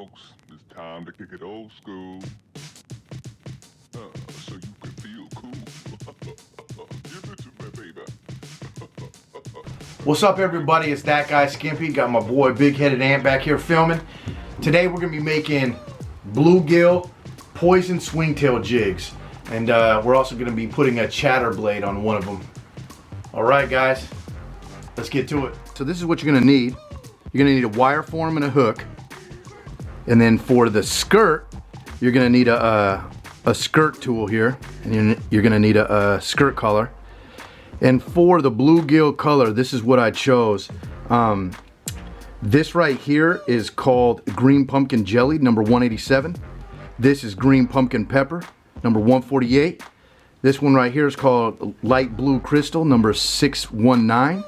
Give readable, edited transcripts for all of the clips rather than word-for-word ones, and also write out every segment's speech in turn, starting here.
folks, it's time to kick it old school. So you can feel cool. Give it to me, baby. What's up, everybody? It's that guy Skimpy. Got my boy Big Headed Ant back here filming. Today we're gonna be making bluegill poison swingtail jigs, and we're also gonna be putting a chatterblade on one of them. All right, guys, let's get to it. So this is what you're gonna need. You're gonna need a wire form and a hook, and then for the skirt, you're gonna need a skirt tool here, and you're gonna need a skirt color. And for the bluegill color, this is what I chose. This right here is called green pumpkin jelly, number 187. This is green pumpkin pepper, number 148. This one right here is called light blue crystal, number 619.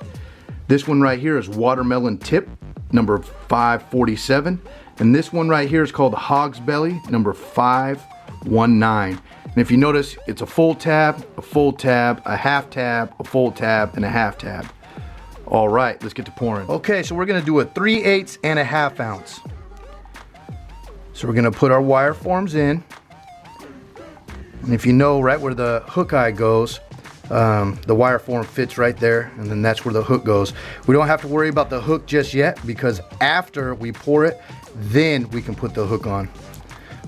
This one right here is watermelon tip, number 547. And this one right here is called hog's belly, number 519. And if you notice, it's a full tab, a half tab, a full tab, and a half tab. All right, let's get to pouring. Okay, so we're gonna do a 3/8 and a half ounce. So we're gonna put our wire forms in. And if you know right where the hook eye goes, the wire form fits right there, and then that's where the hook goes. We don't have to worry about the hook just yet, because after we pour it, then we can put the hook on.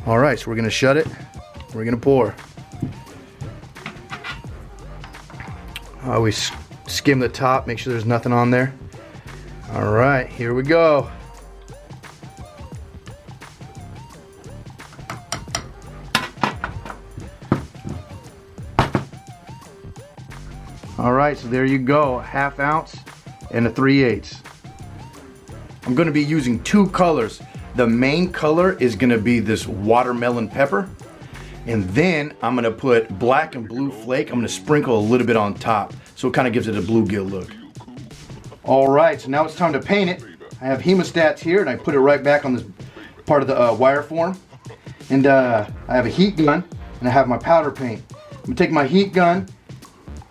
All right, so we're gonna shut it. We're gonna pour. Always skim the top, make sure there's nothing on there. All right, here we go. All right, so there you go, a half ounce and a 3/8. I'm gonna be using two colors. The main color is gonna be this watermelon pepper. And then I'm gonna put black and blue flake. I'm gonna sprinkle a little bit on top, so it kind of gives it a bluegill look. All right, so now it's time to paint it. I have hemostats here, and I put it right back on this part of the wire form. And I have a heat gun, and I have my powder paint. I'm gonna take my heat gun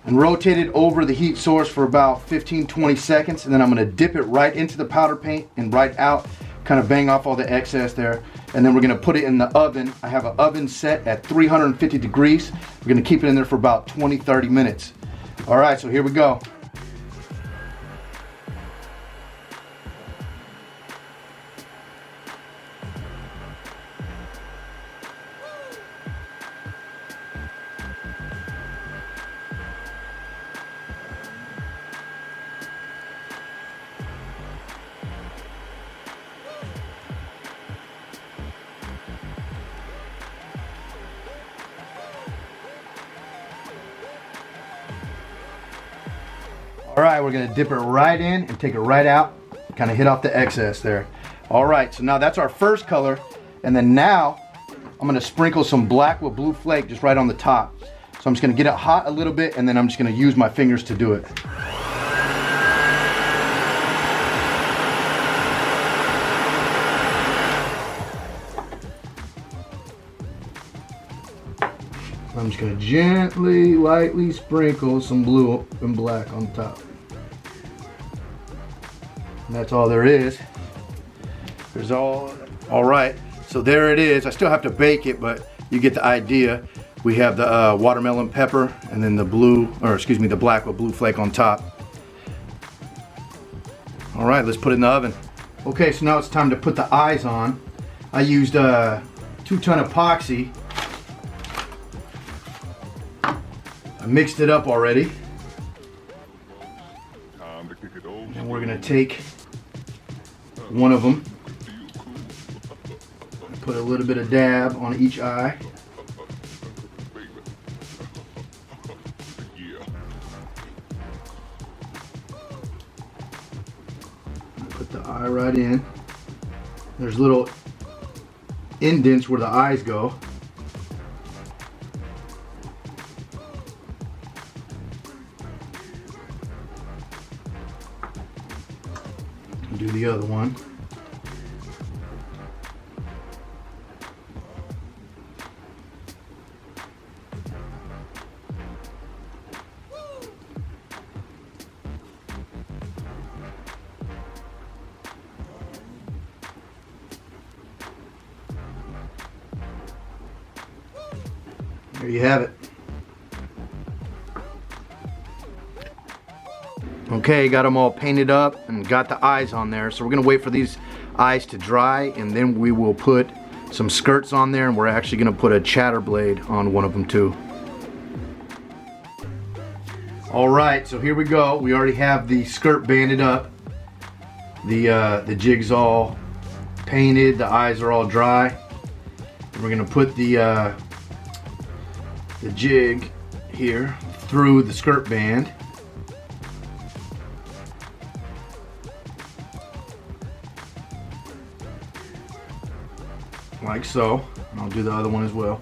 and rotate it over the heat source for about 15-20 seconds, and then I'm gonna dip it right into the powder paint and right out, kind of bang off all the excess there. And then we're gonna put it in the oven. I have an oven set at 350 degrees. We're gonna keep it in there for about 20-30 minutes. All right, so here we go. All right, we're gonna dip it right in and take it right out, kind of hit off the excess there. All right, so now that's our first color, and then now I'm gonna sprinkle some black with blue flake just right on the top. So I'm just gonna get it hot a little bit, and then I'm just gonna use my fingers to do it. I'm just gonna gently, lightly sprinkle some blue and black on top. And that's all there is. All right, so there it is. I still have to bake it, but you get the idea. We have the watermelon pepper, and then the the black with blue flake on top. All right, let's put it in the oven. Okay, so now it's time to put the eyes on. I used 2-ton epoxy. I mixed it up already. And we're gonna take one of them, put a little bit of dab on each eye. Put the eye right in. There's little indents where the eyes go. Do the other one. There you have it. Okay, got them all painted up and got the eyes on there. So we're gonna wait for these eyes to dry, and then we will put some skirts on there, and we're actually gonna put a Chatterblade on one of them too. All right, so here we go. We already have the skirt banded up. The jig's all painted. The eyes are all dry. And we're gonna put the jig here through the skirt band. Like so. And I'll do the other one as well.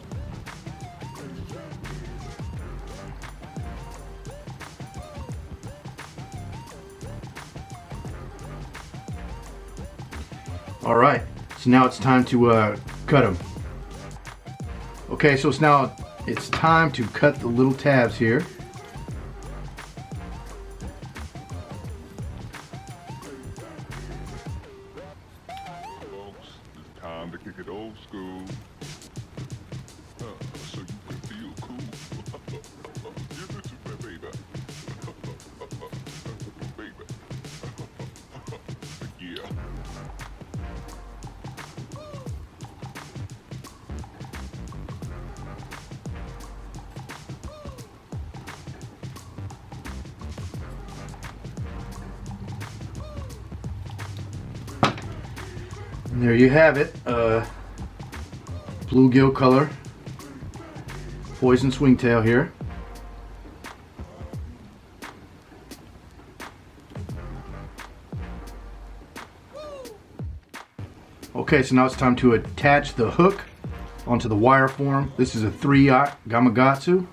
All right, so now it's time to cut them. Okay, so it's time to cut the little tabs here. Folks, it's time to kick it old school. So you can feel cool. Give it to me, baby. Baby. Yeah. And there you have it, bluegill color, poison swingtail here. Okay, so now it's time to attach the hook onto the wire form. This is a 3-aught Gamakatsu. You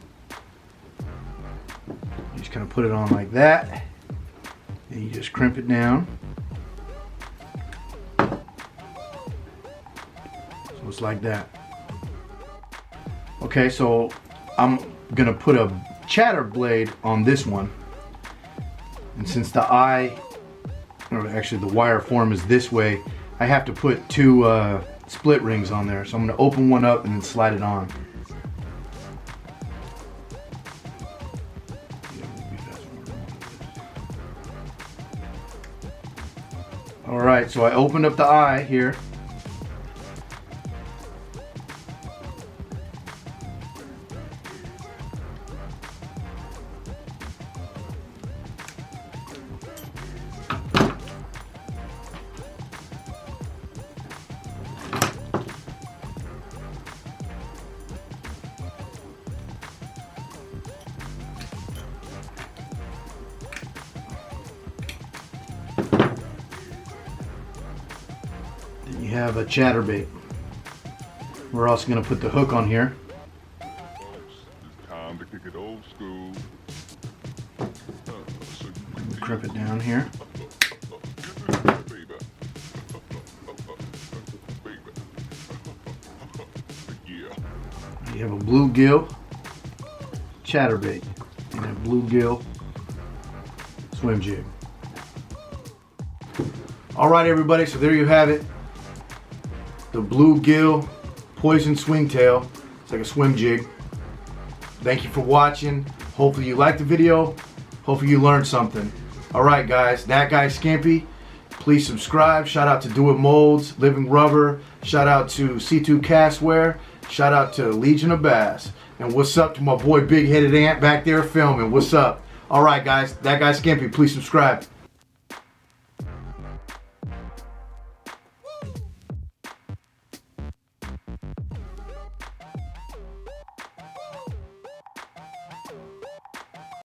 just kind of put it on like that, and you just crimp it down. So it's like that. Okay, so I'm gonna put a Chatterblade on this one, and since the eye, or actually the wire form is this way, I have to put 2 split rings on there. So I'm gonna open one up and then slide it on. All right, so I opened up the eye here. You have a chatterbait. We're also going to put the hook on here. Folks, it's time to kick it old school. So you can Crimp it down here. You have a bluegill chatterbait and a bluegill swim jig. All right, everybody, so there you have it. The bluegill poison swingtail. It's like a swim jig. Thank you for watching. Hopefully you liked the video. Hopefully you learned something. All right, guys, that guy Skimpy. Please subscribe. Shout out to Do It Molds, Living Rubber. Shout out to C2 Castware. Shout out to Legion of Bass. And what's up to my boy Big Headed Ant back there filming. What's up? All right, guys, that guy Skimpy. Please subscribe.